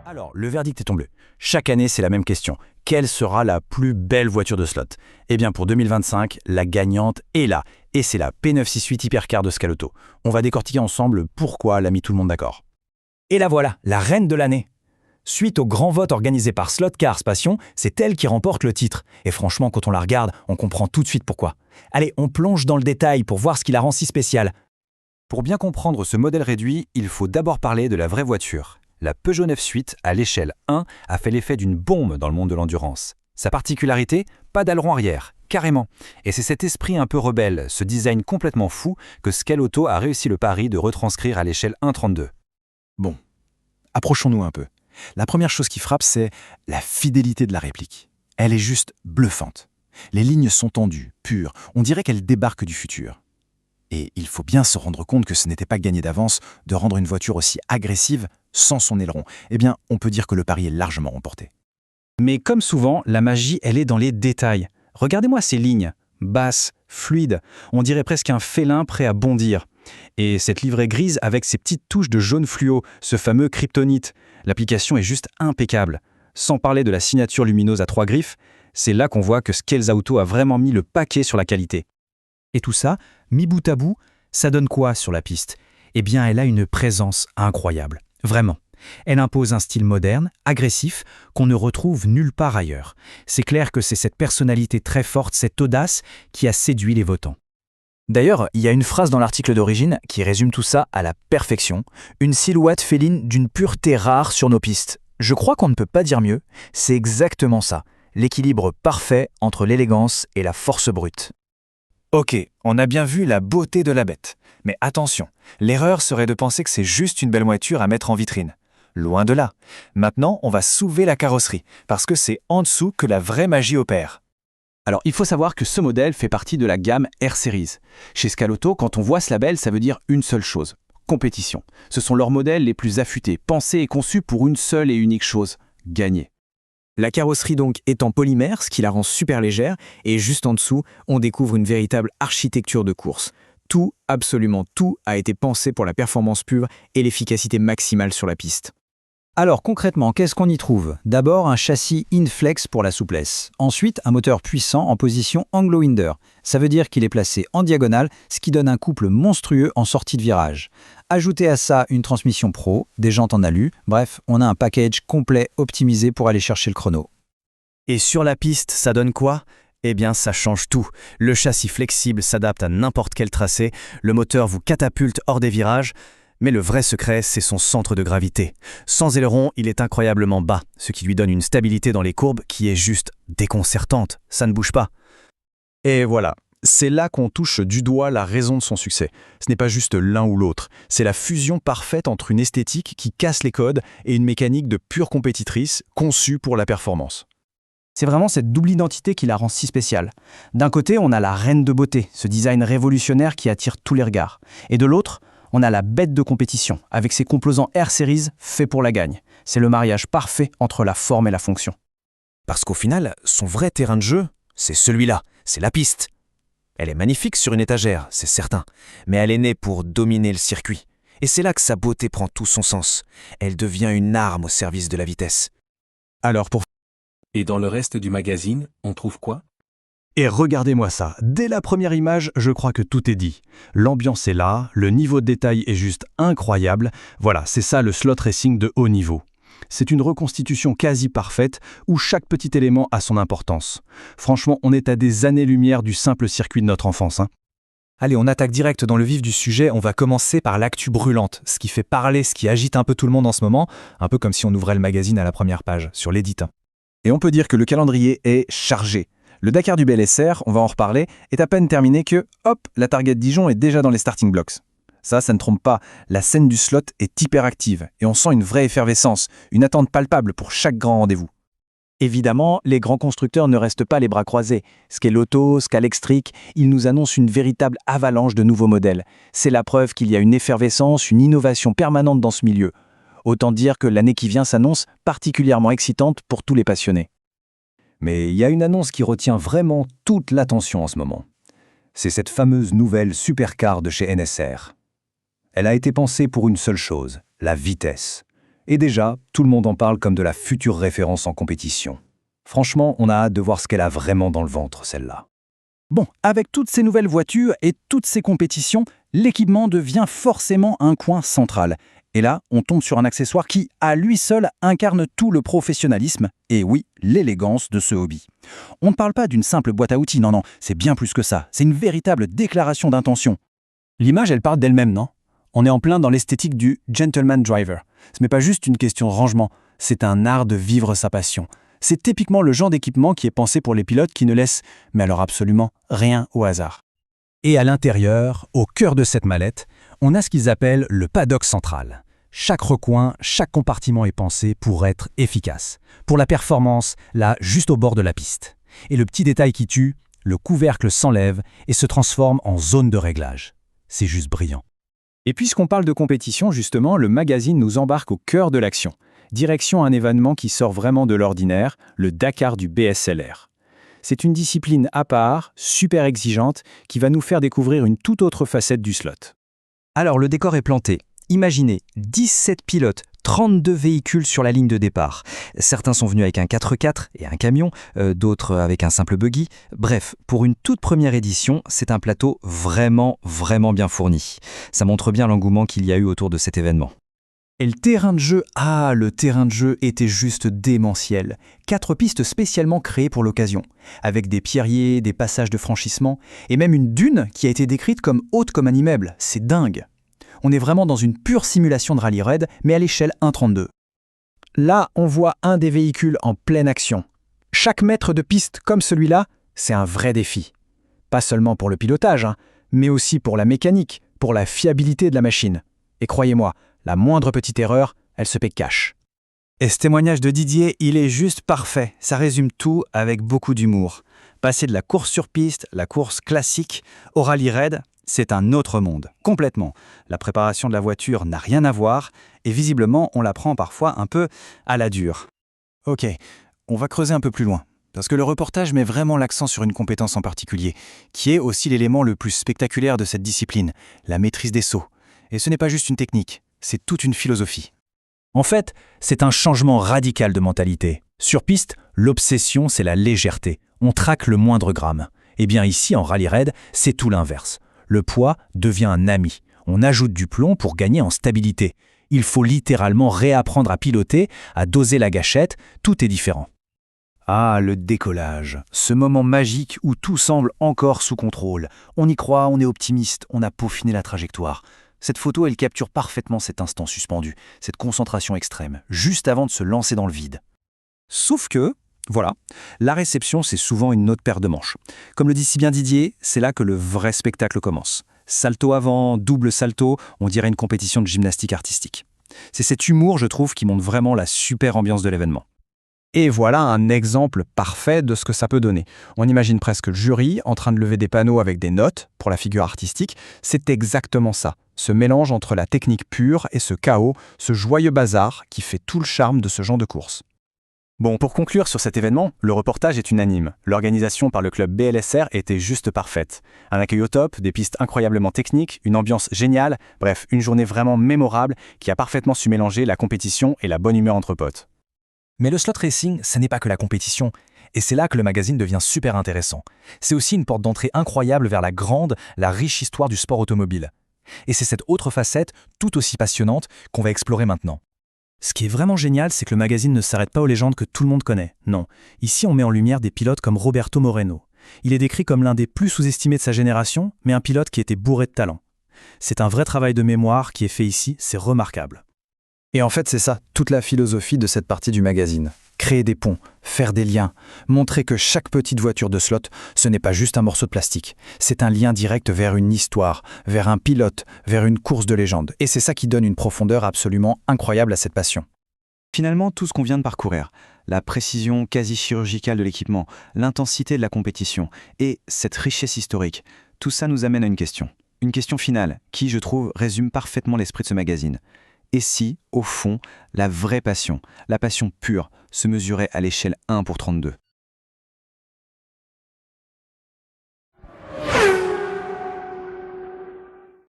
Alors, le verdict est tombé. Chaque année, c'est la même question. Quelle sera la plus belle voiture de slot? Eh bien, pour 2025, la gagnante est là. Et c'est la P968 Hypercar de Scalauto. On va décortiquer ensemble pourquoi elle a mis tout le monde d'accord. Et la voilà, la reine de l'année. Suite au grand vote organisé par Slot Cars Passion, c'est elle qui remporte le titre. Et franchement, quand on la regarde, on comprend tout de suite pourquoi. Allez, on plonge dans le détail pour voir ce qui la rend si spéciale. Pour bien comprendre ce modèle réduit, il faut d'abord parler de la vraie voiture. La Peugeot 908, à l'échelle 1, a fait l'effet d'une bombe dans le monde de l'endurance. Sa particularité, pas d'aileron arrière, carrément. Et c'est cet esprit un peu rebelle, ce design complètement fou, que Scalauto a réussi le pari de retranscrire à l'échelle 1,32. Bon, approchons-nous un peu. La première chose qui frappe, c'est la fidélité de la réplique. Elle est juste bluffante. Les lignes sont tendues, pures, on dirait qu'elles débarquent du futur. Et il faut bien se rendre compte que ce n'était pas gagné d'avance de rendre une voiture aussi agressive sans son aileron. Eh bien, on peut dire que le pari est largement remporté. Mais comme souvent, la magie, elle est dans les détails. Regardez-moi ces lignes, basses, fluides. On dirait presque un félin prêt à bondir. Et cette livrée grise avec ses petites touches de jaune fluo, ce fameux kryptonite. L'application est juste impeccable. Sans parler de la signature lumineuse à 3 griffes, c'est là qu'on voit que Scales Auto a vraiment mis le paquet sur la qualité. Et tout ça, mis bout à bout, ça donne quoi sur la piste? Eh bien, elle a une présence incroyable. Vraiment. Elle impose un style moderne, agressif, qu'on ne retrouve nulle part ailleurs. C'est clair que c'est cette personnalité très forte, cette audace, qui a séduit les votants. D'ailleurs, il y a une phrase dans l'article d'origine qui résume tout ça à la perfection. Une silhouette féline d'une pureté rare sur nos pistes. Je crois qu'on ne peut pas dire mieux. C'est exactement ça. L'équilibre parfait entre l'élégance et la force brute. Ok, on a bien vu la beauté de la bête. Mais attention, l'erreur serait de penser que c'est juste une belle voiture à mettre en vitrine. Loin de là. Maintenant, on va soulever la carrosserie, parce que c'est en dessous que la vraie magie opère. Alors, il faut savoir que ce modèle fait partie de la gamme R-Series. Chez Scalauto, quand on voit ce label, ça veut dire une seule chose. Compétition. Ce sont leurs modèles les plus affûtés, pensés et conçus pour une seule et unique chose, gagner. La carrosserie donc est en polymère, ce qui la rend super légère, et juste en dessous, on découvre une véritable architecture de course. Tout, absolument tout, a été pensé pour la performance pure et l'efficacité maximale sur la piste. Alors concrètement, qu'est-ce qu'on y trouve? D'abord un châssis Inflex pour la souplesse. Ensuite, un moteur puissant en position anglo-winder. Ça veut dire qu'il est placé en diagonale, ce qui donne un couple monstrueux en sortie de virage. Ajoutez à ça une transmission pro, des jantes en alu, bref, on a un package complet optimisé pour aller chercher le chrono. Et sur la piste, ça donne quoi? Eh bien, ça change tout. Le châssis flexible s'adapte à n'importe quel tracé, le moteur vous catapulte hors des virages, mais le vrai secret, c'est son centre de gravité. Sans aileron, il est incroyablement bas, ce qui lui donne une stabilité dans les courbes qui est juste déconcertante. Ça ne bouge pas. Et voilà, c'est là qu'on touche du doigt la raison de son succès. Ce n'est pas juste l'un ou l'autre, c'est la fusion parfaite entre une esthétique qui casse les codes et une mécanique de pure compétitrice conçue pour la performance. C'est vraiment cette double identité qui la rend si spéciale. D'un côté, on a la reine de beauté, ce design révolutionnaire qui attire tous les regards. Et de l'autre, on a la bête de compétition, avec ses composants R-Series faits pour la gagne. C'est le mariage parfait entre la forme et la fonction. Parce qu'au final, son vrai terrain de jeu, c'est celui-là, c'est la piste. Elle est magnifique sur une étagère, c'est certain, mais elle est née pour dominer le circuit. Et c'est là que sa beauté prend tout son sens. Elle devient une arme au service de la vitesse. Alors pour... Et dans le reste du magazine, on trouve quoi? Et regardez-moi ça, dès la première image, je crois que tout est dit. L'ambiance est là, le niveau de détail est juste incroyable. Voilà, c'est ça le slot racing de haut niveau. C'est une reconstitution quasi parfaite où chaque petit élément a son importance. Franchement, on est à des années-lumière du simple circuit de notre enfance. Allez, on attaque direct dans le vif du sujet. On va commencer par l'actu brûlante, ce qui fait parler, ce qui agite un peu tout le monde en ce moment, un peu comme si on ouvrait le magazine à la première page, sur l'édit. Et on peut dire que le calendrier est chargé. Le Dakar du BLSR, on va en reparler, est à peine terminé que, hop, la Target Dijon est déjà dans les starting blocks. Ça ne trompe pas, la scène du slot est hyper active et on sent une vraie effervescence, une attente palpable pour chaque grand rendez-vous. Évidemment, les grands constructeurs ne restent pas les bras croisés. Scalauto, Scalextric, ils nous annoncent une véritable avalanche de nouveaux modèles. C'est la preuve qu'il y a une effervescence, une innovation permanente dans ce milieu. Autant dire que l'année qui vient s'annonce particulièrement excitante pour tous les passionnés. Mais il y a une annonce qui retient vraiment toute l'attention en ce moment. C'est cette fameuse nouvelle supercar de chez NSR. Elle a été pensée pour une seule chose, la vitesse. Et déjà, tout le monde en parle comme de la future référence en compétition. Franchement, on a hâte de voir ce qu'elle a vraiment dans le ventre, celle-là. Bon, avec toutes ces nouvelles voitures et toutes ces compétitions, l'équipement devient forcément un coin central. Et là, on tombe sur un accessoire qui, à lui seul, incarne tout le professionnalisme et oui, l'élégance de ce hobby. On ne parle pas d'une simple boîte à outils, non, c'est bien plus que ça. C'est une véritable déclaration d'intention. L'image, elle parle d'elle-même, non? On est en plein dans l'esthétique du gentleman driver. Ce n'est pas juste une question de rangement, c'est un art de vivre sa passion. C'est typiquement le genre d'équipement qui est pensé pour les pilotes qui ne laissent, mais alors absolument, rien au hasard. Et à l'intérieur, au cœur de cette mallette, on a ce qu'ils appellent le paddock central. Chaque recoin, chaque compartiment est pensé pour être efficace. Pour la performance, là, juste au bord de la piste. Et le petit détail qui tue, le couvercle s'enlève et se transforme en zone de réglage. C'est juste brillant. Et puisqu'on parle de compétition, justement, le magazine nous embarque au cœur de l'action. Direction un événement qui sort vraiment de l'ordinaire, le Dakar du BSLR. C'est une discipline à part, super exigeante, qui va nous faire découvrir une toute autre facette du slot. Alors le décor est planté. Imaginez 17 pilotes, 32 véhicules sur la ligne de départ. Certains sont venus avec un 4x4 et un camion, d'autres avec un simple buggy. Bref, pour une toute première édition, c'est un plateau vraiment bien fourni. Ça montre bien l'engouement qu'il y a eu autour de cet événement. Et le terrain de jeu était juste démentiel. 4 pistes spécialement créées pour l'occasion, avec des pierriers, des passages de franchissement, et même une dune qui a été décrite comme haute comme un immeuble. C'est dingue. On est vraiment dans une pure simulation de rallye raid, mais à l'échelle 1.32. Là, on voit un des véhicules en pleine action. Chaque mètre de piste comme celui-là, c'est un vrai défi. Pas seulement pour le pilotage, mais aussi pour la mécanique, pour la fiabilité de la machine. Et croyez-moi, la moindre petite erreur, elle se paie cash. Et ce témoignage de Didier, il est juste parfait. Ça résume tout avec beaucoup d'humour. Passer de la course sur piste, la course classique, au rallye raid, c'est un autre monde, complètement. La préparation de la voiture n'a rien à voir, et visiblement, on la prend parfois un peu à la dure. Ok, on va creuser un peu plus loin, parce que le reportage met vraiment l'accent sur une compétence en particulier, qui est aussi l'élément le plus spectaculaire de cette discipline, la maîtrise des sauts. Et ce n'est pas juste une technique, c'est toute une philosophie. En fait, c'est un changement radical de mentalité. Sur piste, l'obsession, c'est la légèreté. On traque le moindre gramme. Eh bien ici, en rallye raid, c'est tout l'inverse. Le poids devient un ami. On ajoute du plomb pour gagner en stabilité. Il faut littéralement réapprendre à piloter, à doser la gâchette, tout est différent. Ah, le décollage, ce moment magique où tout semble encore sous contrôle. On y croit, on est optimiste, on a peaufiné la trajectoire. Cette photo, elle capture parfaitement cet instant suspendu, cette concentration extrême, juste avant de se lancer dans le vide. Sauf que, voilà, la réception, c'est souvent une autre paire de manches. Comme le dit si bien Didier, c'est là que le vrai spectacle commence. Salto avant, double salto, on dirait une compétition de gymnastique artistique. C'est cet humour, je trouve, qui montre vraiment la super ambiance de l'événement. Et voilà un exemple parfait de ce que ça peut donner. On imagine presque le jury en train de lever des panneaux avec des notes pour la figure artistique. C'est exactement ça, ce mélange entre la technique pure et ce chaos, ce joyeux bazar qui fait tout le charme de ce genre de course. Bon, pour conclure sur cet événement, le reportage est unanime. L'organisation par le club BLSR était juste parfaite. Un accueil au top, des pistes incroyablement techniques, une ambiance géniale, bref, une journée vraiment mémorable qui a parfaitement su mélanger la compétition et la bonne humeur entre potes. Mais le slot racing, ce n'est pas que la compétition. Et c'est là que le magazine devient super intéressant. C'est aussi une porte d'entrée incroyable vers la grande, la riche histoire du sport automobile. Et c'est cette autre facette, tout aussi passionnante, qu'on va explorer maintenant. Ce qui est vraiment génial, c'est que le magazine ne s'arrête pas aux légendes que tout le monde connaît. Non, ici on met en lumière des pilotes comme Roberto Moreno. Il est décrit comme l'un des plus sous-estimés de sa génération, mais un pilote qui était bourré de talent. C'est un vrai travail de mémoire qui est fait ici, c'est remarquable. Et en fait, c'est ça, toute la philosophie de cette partie du magazine. Créer des ponts, faire des liens, montrer que chaque petite voiture de slot, ce n'est pas juste un morceau de plastique. C'est un lien direct vers une histoire, vers un pilote, vers une course de légende. Et c'est ça qui donne une profondeur absolument incroyable à cette passion. Finalement, tout ce qu'on vient de parcourir, la précision quasi chirurgicale de l'équipement, l'intensité de la compétition et cette richesse historique, tout ça nous amène à une question. Une question finale qui, je trouve, résume parfaitement l'esprit de ce magazine. Et si, au fond, la vraie passion, la passion pure, se mesurait à l'échelle 1 pour 32 ?